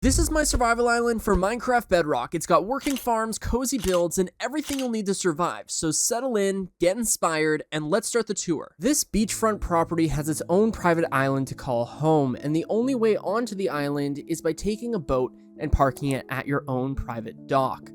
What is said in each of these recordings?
This is my survival island for Minecraft Bedrock. It's got working farms, cozy builds, and everything you'll need to survive. So settle in, get inspired, and let's start the tour. This beachfront property has its own private island to call home, and the only way onto the island is by taking a boat and parking it at your own private dock.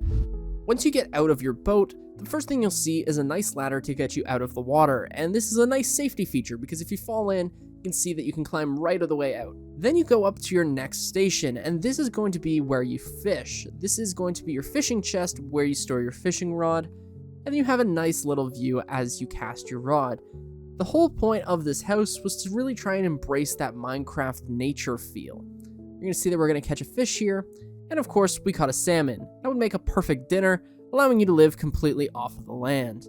Once you get out of your boat, the first thing you'll see is a nice ladder to get you out of the water, and this is a nice safety feature because if you fall in, you can see that you can climb right of the way out. Then you go up to your next station, and this is going to be where you fish. This is going to be your fishing chest where you store your fishing rod, and then you have a nice little view as you cast your rod. The whole point of this house was to really try and embrace that Minecraft nature feel. You're going to see that we're going to catch a fish here, and of course we caught a salmon. That would make a perfect dinner, allowing you to live completely off of the land.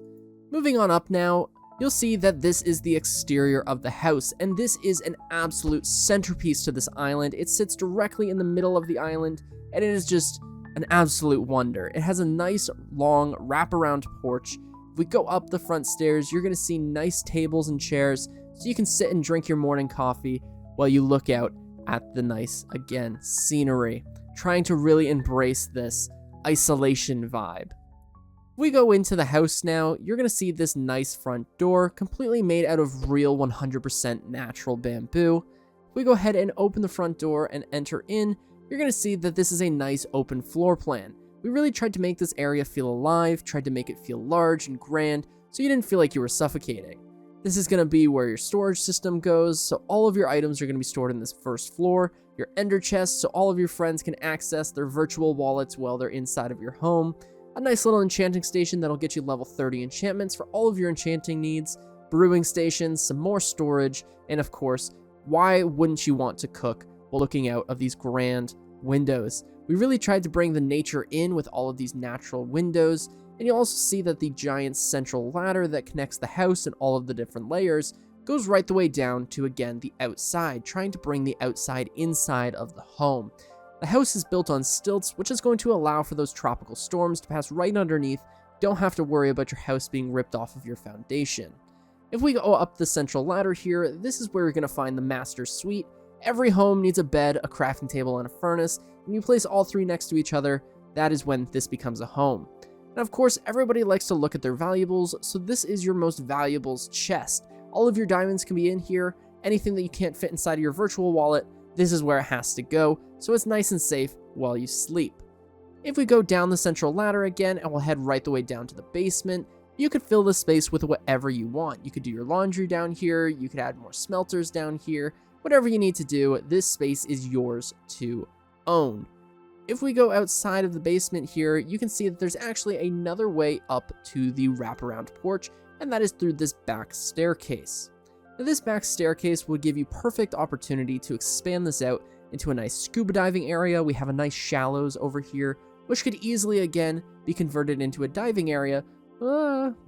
Moving on up now, you'll see that this is the exterior of the house, and this is an absolute centerpiece to this island. It sits directly in the middle of the island, and it is just an absolute wonder. It has a nice long wraparound porch. If we go up the front stairs, you're going to see nice tables and chairs, so you can sit and drink your morning coffee while you look out at the nice, again, scenery, trying to really embrace this isolation vibe. If we go into the house now, you're going to see this nice front door, completely made out of real 100% natural bamboo. If we go ahead and open the front door and enter in, you're going to see that this is a nice open floor plan. We really tried to make this area feel alive, tried to make it feel large and grand, so you didn't feel like you were suffocating. This is going to be where your storage system goes, so all of your items are going to be stored in this first floor, your ender chest, so all of your friends can access their virtual wallets while they're inside of your home. A nice little enchanting station that'll get you level 30 enchantments for all of your enchanting needs, brewing stations, some more storage, and of course, why wouldn't you want to cook while looking out of these grand windows? We really tried to bring the nature in with all of these natural windows, and you'll also see that the giant central ladder that connects the house and all of the different layers goes right the way down to, again, the outside, trying to bring the outside inside of the home. The house is built on stilts, which is going to allow for those tropical storms to pass right underneath. Don't have to worry about your house being ripped off of your foundation. If we go up the central ladder here, this is where you're going to find the master suite. Every home needs a bed, a crafting table, and a furnace. When you place all three next to each other, that is when this becomes a home. And of course, everybody likes to look at their valuables, so this is your most valuables chest. All of your diamonds can be in here. Anything that you can't fit inside of your virtual wallet, this is where it has to go, so it's nice and safe while you sleep. If we go down the central ladder again, and we'll head right the way down to the basement, you could fill the space with whatever you want. You could do your laundry down here, you could add more smelters down here, whatever you need to do, this space is yours to own. If we go outside of the basement here, you can see that there's actually another way up to the wraparound porch, and that is through this back staircase. Now, this back staircase would give you perfect opportunity to expand this out into a nice scuba diving area. We have a nice shallows over here, which could easily, again, be converted into a diving area.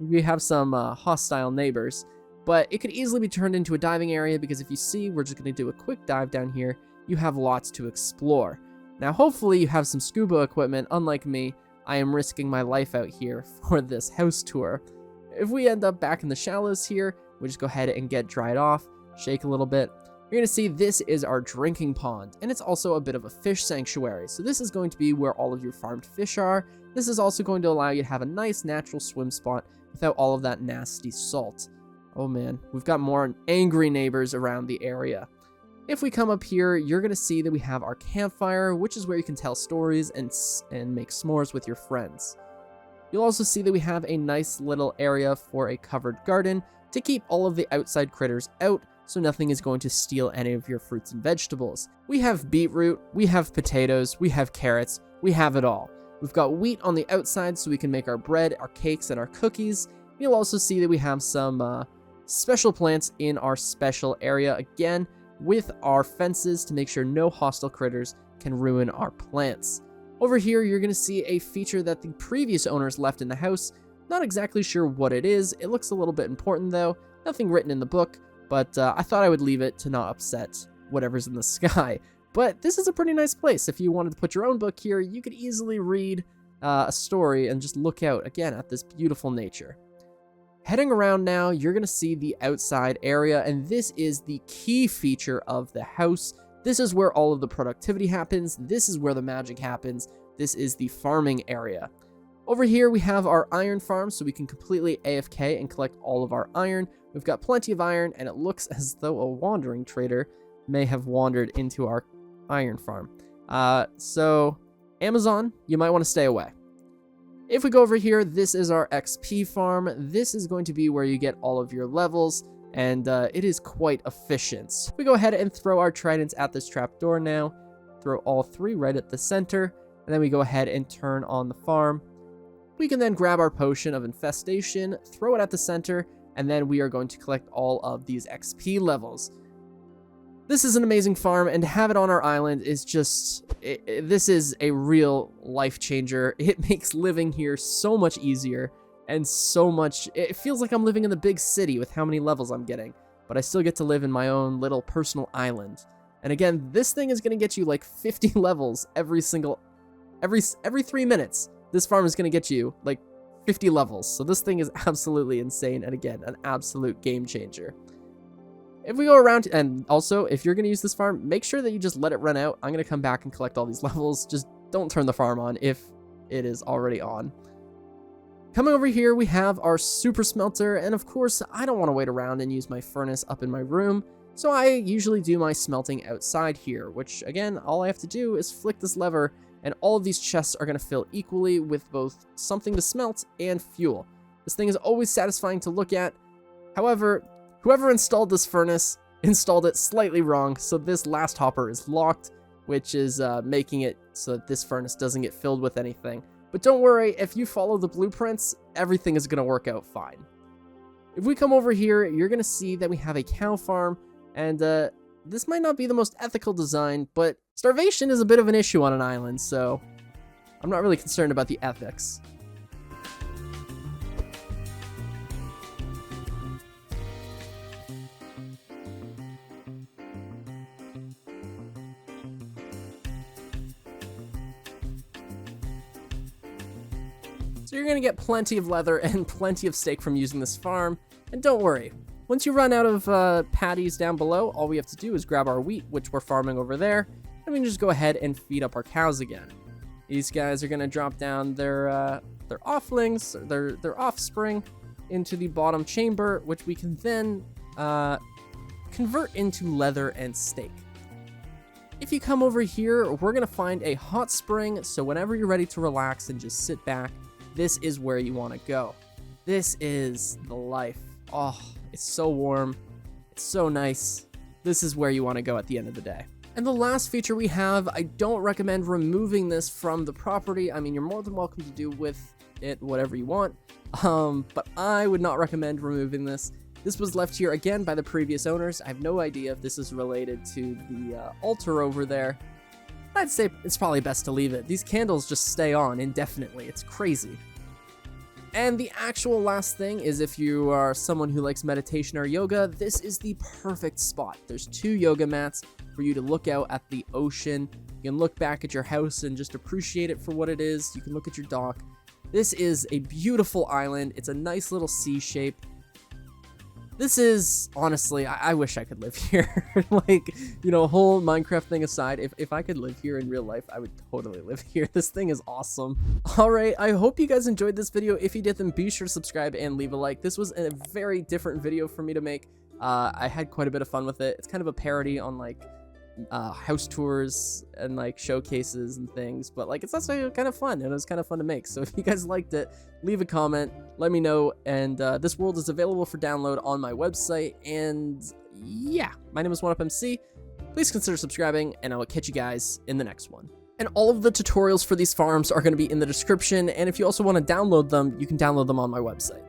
We have some hostile neighbors, but it could easily be turned into a diving area because if you see, we're just going to do a quick dive down here. You have lots to explore. Now, hopefully you have some scuba equipment. Unlike me, I am risking my life out here for this house tour. If we end up back in the shallows here, we just go ahead and get dried off, shake a little bit. You're going to see this is our drinking pond, and it's also a bit of a fish sanctuary. So this is going to be where all of your farmed fish are. This is also going to allow you to have a nice natural swim spot without all of that nasty salt. Oh man, we've got more angry neighbors around the area. If we come up here, you're going to see that we have our campfire, which is where you can tell stories and make s'mores with your friends. You'll also see that we have a nice little area for a covered garden to keep all of the outside critters out, so nothing is going to steal any of your fruits and vegetables. We have beetroot, we have potatoes, we have carrots, we have it all. We've got wheat on the outside so we can make our bread, our cakes, and our cookies. You'll also see that we have some special plants in our special area, again, with our fences to make sure no hostile critters can ruin our plants. Over here, you're going to see a feature that the previous owners left in the house. Not exactly sure what it is. It looks a little bit important though. Nothing written in the book, but I thought I would leave it to not upset whatever's in the sky. But this is a pretty nice place. If you wanted to put your own book here, you could easily read a story and just look out again at this beautiful nature. Heading around now, you're going to see the outside area, and this is the key feature of the house. This is where all of the productivity happens. This is where the magic happens. This is the farming area. Over here, we have our iron farm, so we can completely AFK and collect all of our iron. We've got plenty of iron, and it looks as though a wandering trader may have wandered into our iron farm. So Amazon, you might want to stay away. If we go over here, this is our XP farm. This is going to be where you get all of your levels, and it is quite efficient. We go ahead and throw our tridents at this trapdoor now. Throw all 3 right at the center, and then we go ahead and turn on the farm. We can then grab our potion of infestation, throw it at the center, and then we are going to collect all of these XP levels. This is an amazing farm, and to have it on our island is just, this is a real life changer. It makes living here so much easier, and so much, it feels like I'm living in the big city with how many levels I'm getting, but I still get to live in my own little personal island. And again, this thing is going to get you like 50 levels every 3 minutes. This farm is going to get you like 50 levels. So this thing is absolutely insane. And again, an absolute game changer. If we go around, and also if you're going to use this farm, make sure that you just let it run out. I'm going to come back and collect all these levels. Just don't turn the farm on if it is already on. Coming over here, we have our super smelter. And of course, I don't want to wait around and use my furnace up in my room. So I usually do my smelting outside here, which again, all I have to do is flick this lever, and all of these chests are going to fill equally with both something to smelt and fuel. This thing is always satisfying to look at. However, whoever installed this furnace installed it slightly wrong, so this last hopper is locked, which is making it so that this furnace doesn't get filled with anything. But don't worry, if you follow the blueprints, everything is going to work out fine. If we come over here, you're going to see that we have a cow farm, and this might not be the most ethical design, but starvation is a bit of an issue on an island, so I'm not really concerned about the ethics. So you're going to get plenty of leather and plenty of steak from using this farm, and don't worry. Once you run out of patties down below, all we have to do is grab our wheat, which we're farming over there, and we can just go ahead and feed up our cows again. These guys are going to drop down their offlings, their offspring, into the bottom chamber, which we can then convert into leather and steak. If you come over here, we're going to find a hot spring, so whenever you're ready to relax and just sit back, this is where you want to go. This is the life. Oh, it's so warm. It's so nice. This is where you want to go at the end of the day. And the last feature we have, I don't recommend removing this from the property. I mean, you're more than welcome to do with it whatever you want, but I would not recommend removing this. This was left here again by the previous owners. I have no idea if this is related to the altar over there. I'd say it's probably best to leave it. These candles just stay on indefinitely. It's crazy. And the actual last thing is, if you are someone who likes meditation or yoga, this is the perfect spot. There's 2 yoga mats for you to look out at the ocean. You can look back at your house and just appreciate it for what it is. You can look at your dock. This is a beautiful island. It's a nice little C shape. This is, honestly, I wish I could live here. Like, you know, whole Minecraft thing aside, if I could live here in real life, I would totally live here. This thing is awesome. All right, I hope you guys enjoyed this video. If you did, then be sure to subscribe and leave a like. This was a very different video for me to make. I had quite a bit of fun with it. It's kind of a parody on, like, house tours and like showcases and things, but like it's also kind of fun, and it was kind of fun to make. So if you guys liked it, leave a comment, let me know. And this world is available for download on my website. And yeah, my name is 1UpMC. Please consider subscribing, and I will catch you guys in the next one. And all of the tutorials for these farms are going to be in the description, and if you also want to download them, you can download them on my website.